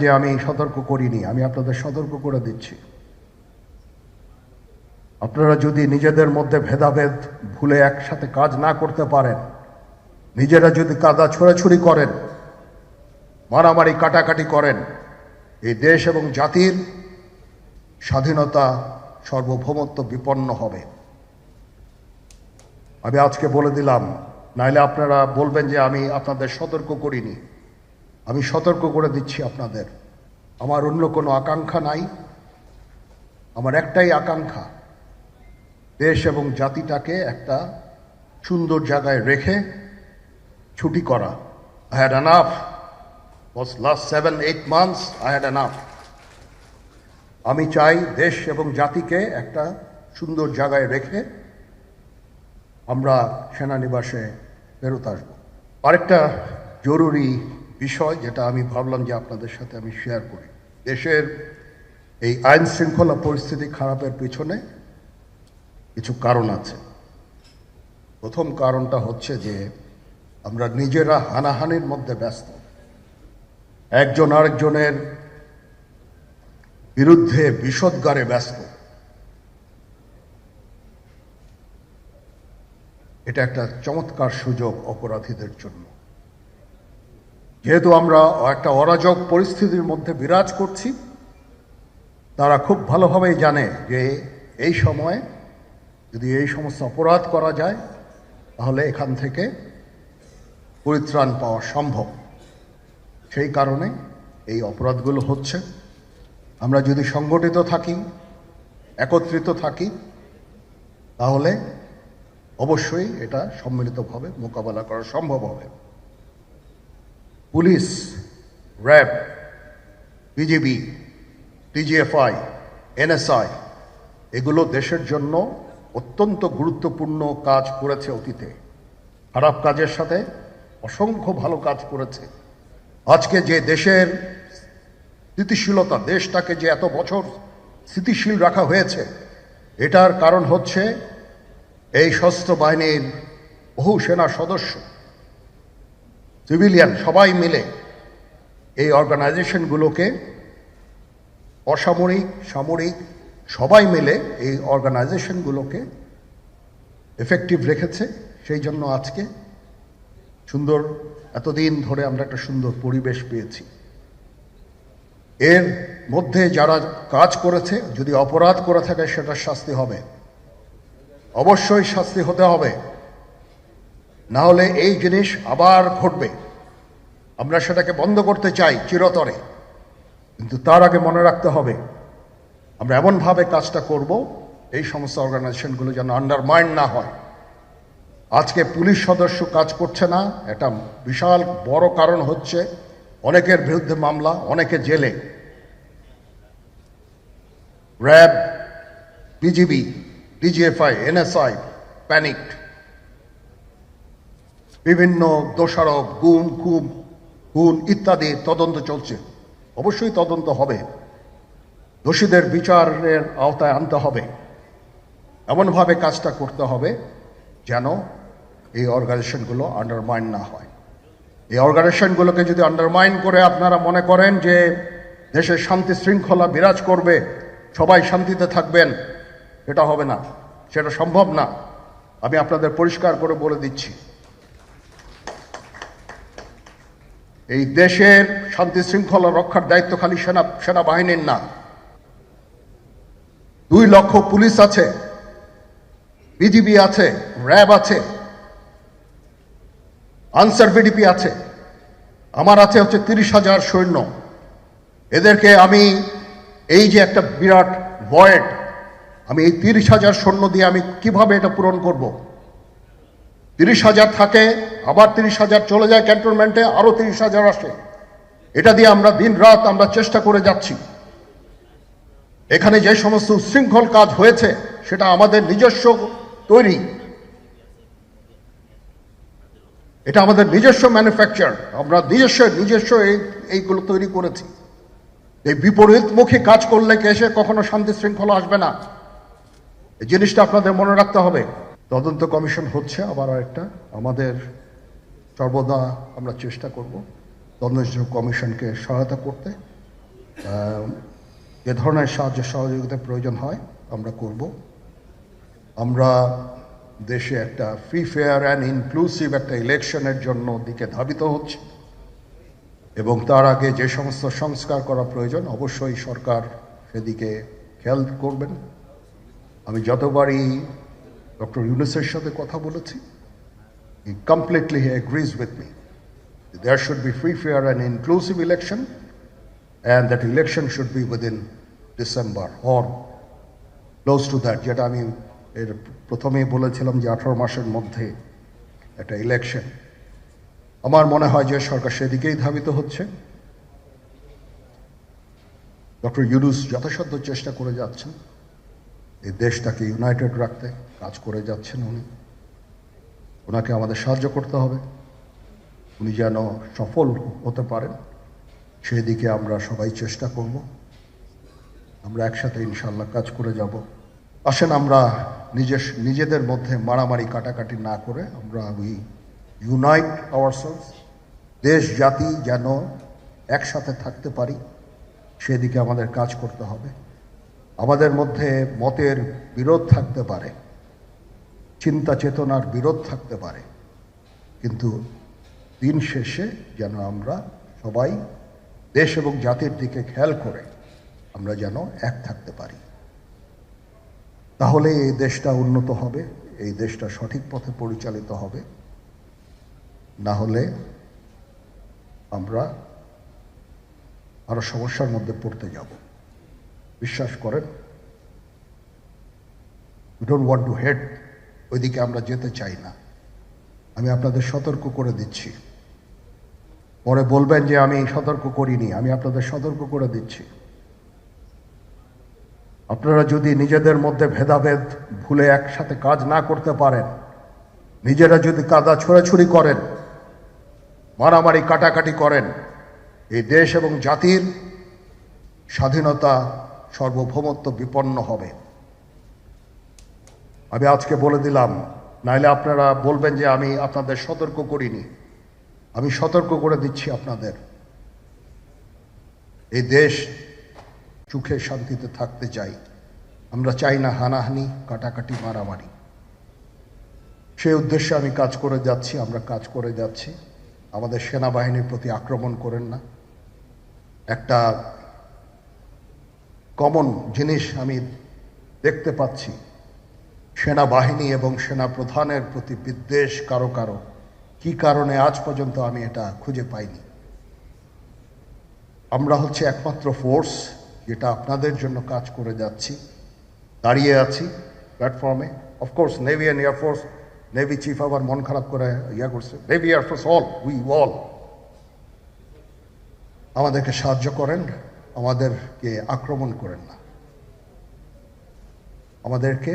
যে আমি সতর্ক করিনি, আমি আপনাদের সতর্ক করে দিচ্ছি। আপনারা যদি নিজেদের মধ্যে ভেদাভেদ ভুলে একসাথে কাজ না করতে পারেন, নিজেরা যদি কাদা ছোড়াছুড়ি করেন, মারামারি কাটাকাটি করেন, এই দেশ এবং জাতির স্বাধীনতা সার্বভৌমত্ব বিপন্ন হবে। আমি আজকে বলে দিলাম, নাইলে আপনারা বলবেন যে আমি আপনাদের সতর্ক করিনি। আমি সতর্ক করে দিচ্ছি আপনাদের। আমার অন্য কোনো আকাঙ্ক্ষা নাই, আমার একটাই আকাঙ্ক্ষা, দেশ এবং জাতিটাকে একটা সুন্দর জায়গায় রেখে ছুটি করা। I had enough. Was last 7-8 months I had enough. আমি চাই দেশ এবং জাতিকে একটা সুন্দর জায়গায় রেখে আমরা সেনানিবাসে ফেরত আসবো। আরেকটা জরুরি বিষয় যেটা আমি ভাবলাম যে আপনাদের সাথে আমি শেয়ার করি। দেশের এই আইন শৃঙ্খলা পরিস্থিতি খারাপের পিছনে কিছু কারণ আছে। প্রথম কারণটা হচ্ছে যে আমরা নিজেরা হানাহানির মধ্যে ব্যস্ত, একজন আরেকজনের বিরুদ্ধে বিষোদ্গারে ব্যস্ত। এটা একটা চমৎকার সুযোগ অপরাধীদের জন্য। যেহেতু আমরা একটা অরাজক পরিস্থিতির মধ্যে বিরাজ করছি, তারা খুব ভালোভাবেই জানে যে এই সময়ে যদি এই সমস্ত অপরাধ করা যায় তাহলে এখান থেকে পরিত্রাণ পাওয়া সম্ভব। সেই কারণে এই অপরাধগুলো হচ্ছে। আমরা যদি সংগঠিত থাকি, একত্রিত থাকি, তাহলে অবশ্যই এটা সম্মিলিতভাবে মোকাবেলা করা সম্ভব হবে। Police, RAB, BGB, DGFI, NSI এগুলো দেশের জন্য অত্যন্ত গুরুত্বপূর্ণ কাজ করেছে অতীতে। খারাপ কাজের সাথে অসংখ্য ভালো কাজ করেছে। আজকে যে দেশের স্থিতিশীলতা, দেশটাকে যে এত বছর স্থিতিশীল রাখা হয়েছে, এটার কারণ হচ্ছে এই সশস্ত্র বাহিনীর বহু সেনা সদস্য, সিভিলিয়ান সবাই মিলে এই অর্গানাইজেশনগুলোকে, অসামরিক সামরিক সবাই মিলে এই অর্গানাইজেশনগুলোকে এফেক্টিভ রেখেছে। সেই জন্য আজকে সুন্দর, এতদিন ধরে আমরা একটা সুন্দর পরিবেশ পেয়েছি। এর মধ্যে যারা কাজ করেছে, যদি অপরাধ করে থাকে সেটা শাস্তি হবে, অবশ্যই শাস্তি হতে হবে। না হলে এই জিনিস আবার ঘটবে। আমরা সেটাকে বন্ধ করতে চাই চিরতরে, কিন্তু তার আগে মনে রাখতে হবে আমরা এমনভাবে কাজটা করব এই সমস্ত অর্গানাইজেশনগুলো যেন আন্ডারমাইন না হয়। আজকে পুলিশ সদস্য কাজ করছে না, এটা বিশাল বড় কারণ হচ্ছে অনেকের বিরুদ্ধে মামলা, অনেকে জেলে। RAB, BGB, DGFI, NSI panicked. বিভিন্ন দোষারোপ, খুন ইত্যাদি তদন্ত চলছে। অবশ্যই তদন্ত হবে, দোষীদের বিচারের আওতায় আনতে হবে। এমনভাবে কাজটা করতে হবে যেন এই অর্গানাইজেশনগুলো আন্ডারমাইন না হয়। এই অর্গানাইজেশনগুলোকে যদি আন্ডারমাইন করে আপনারা মনে করেন যে দেশের শান্তি শৃঙ্খলা বিরাজ করবে, সবাই শান্তিতে থাকবেন, সেটা হবে না, সেটা সম্ভব না। আমি আপনাদের পরিষ্কার করে বলে দিচ্ছি, এই দেশের শান্তি শৃঙ্খলা রক্ষার দায়িত্ব খালি সেনাবাহিনীর না। 2 লক্ষ পুলিশ আছে, বিজিবি আছে, র্যাব আছে, আনসার বিডিপি আছে, আমার আছে হচ্ছে 30,000 সৈন্য। এদেরকে আমি এই যে একটা বিরাট ভয়েড, আমি এই 30,000 সৈন্য দিয়ে আমি কিভাবে এটা পূরণ করব? 30,000 থাকে, আবার 30,000 চলে যায় ক্যান্টনমেন্টে, আরো 30,000 আসে। এটা দিয়ে আমরা দিন রাত আমরা চেষ্টা করে যাচ্ছি। এখানে যে সমস্ত উচ্ছৃঙ্খল কাজ হয়েছে সেটা আমাদের নিজস্ব তৈরি, এটা আমাদের নিজস্ব ম্যানুফ্যাকচার, আমরা নিজস্ব এইগুলো তৈরি করেছি। এই বিপরীতমুখী কাজ করলে এসে কখনো শান্তি শৃঙ্খলা আসবে না। এই জিনিসটা আপনাদের মনে রাখতে হবে। তদন্ত কমিশন হচ্ছে আবার আরেকটা, আমাদের সর্বদা আমরা চেষ্টা করব তদন্ত কমিশনকে সহায়তা করতে। যে ধরনের সাহায্য সহযোগিতা প্রয়োজন হয় আমরা করব। আমরা দেশে একটা ফ্রি ফেয়ার অ্যান্ড ইনক্লুসিভ একটা ইলেকশনের জন্য দিকে ধাবিত হচ্ছে এবং তার আগে যে সমস্ত সংস্কার করা প্রয়োজন অবশ্যই সরকার সেদিকে খেয়াল করবেন। আমি যতবারই ডক্টর ইউনূসের সাথে কথা বলেছি, he completely agrees with me. There should be free, fair and inclusive election, and that election should be within December or close to that. যেটা আমি এর প্রথমেই বলেছিলাম যে 18 মাসের মধ্যে একটা ইলেকশন। আমার মনে হয় যে সরকার সেদিকেই ধাবিত হচ্ছে। ডক্টর ইউনূস যথাসাধ্য চেষ্টা করে যাচ্ছেন এই দেশটাকে ইউনাইটেড রাখতে, কাজ করে যাচ্ছেন উনি। ওনাকে আমাদের সাহায্য করতে হবে, উনি যেন সফল হতে পারেন সেই দিকে আমরা সবাই চেষ্টা করব। আমরা একসাথে ইনশাল্লাহ কাজ করে যাব। আসেন আমরা নিজেদের মধ্যে মারামারি কাটাকাটি না করে আমরা উই ইউনাইট আওয়ারসেলভস, দেশ জাতি যেন একসাথে থাকতে পারি সেদিকে আমাদের কাজ করতে হবে। আমাদের মধ্যে মতের বিরোধ থাকতে পারে, চিন্তা চেতনার বিরোধ থাকতে পারে, কিন্তু দিন শেষে যেন আমরা সবাই দেশ এবং জাতির দিকে খেয়াল করে আমরা যেন এক থাকতে পারি। তাহলে এই দেশটা উন্নত হবে, এই দেশটা সঠিক পথে পরিচালিত হবে। না হলে আমরা আরো সমস্যার মধ্যে পড়তে যাব। বিশ্বাস করেন, we don't want to head, ওইদিকে আমরা যেতে চাই না। আমি আপনাদের সতর্ক করে দিচ্ছি, পরে বলবেন যে আমি সতর্ক করিনি। আমি আপনাদের সতর্ক করে দিচ্ছি, আপনারা যদি নিজেদের মধ্যে ভেদাভেদ ভুলে একসাথে কাজ না করতে পারেন, নিজেরা যদি কাদা ছোড়াছুড়ি করেন, মারামারি কাটাকাটি করেন, এই দেশ এবং জাতির স্বাধীনতা সার্বভৌমত্ব বিপন্ন হবে। আমি আজকে বলে দিলাম, নাইলে আপনারা বলবেন যে আমি আপনাদের সতর্ক করিনি। আমি সতর্ক করে দিচ্ছি আপনাদের। এই দেশ সুখে শান্তিতে থাকতে চাই, আমরা চাই না হানাহানি, কাটাকাটি, মারামারি। সেই উদ্দেশ্যে আমি কাজ করে যাচ্ছি, আমরা কাজ করে যাচ্ছি। আমাদের সেনাবাহিনীর প্রতি আক্রমণ করেন না। একটা কমন জিনিস আমি দেখতে পাচ্ছি, সেনাবাহিনী এবং সেনা প্রধানের প্রতি বিদ্বেষ কারো কারো। কি কারণে আজ পর্যন্ত আমি এটা খুঁজে পাইনি। আমরা হচ্ছে একমাত্র ফোর্স যেটা আপনাদের জন্য কাজ করে যাচ্ছি, দাঁড়িয়ে আছি প্ল্যাটফর্মে। Of course navy and air force, navy chief আবার মন খারাপ করে ইয়া করছে, navy air force all, we all আমাদেরকে সাহায্য করেন, আমাদেরকে আক্রমণ করেন না, আমাদেরকে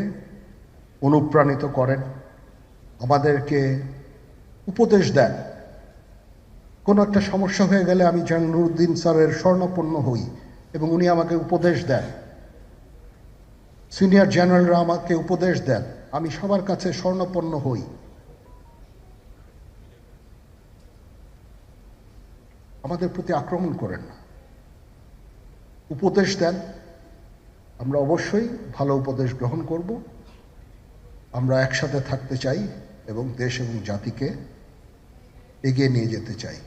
অনুপ্রাণিত করেন, আমাদেরকে উপদেশ দেন। কোনো একটা সমস্যা হয়ে গেলে আমি যেন নুরুদ্দিন স্যারের স্বর্ণপন্ন হই এবং উনি আমাকে উপদেশ দেন, সিনিয়র জেনারেলরা আমাকে উপদেশ দেন, আমি সবার কাছে স্বর্ণপন্ন হই। আমাদের প্রতি আক্রমণ করেন না, উপদেশ দেন। আমরা অবশ্যই ভালো উপদেশ গ্রহণ করব। আমরা একসাথে থাকতে চাই এবং দেশ এবং জাতিকে এগিয়ে নিয়ে যেতে চাই।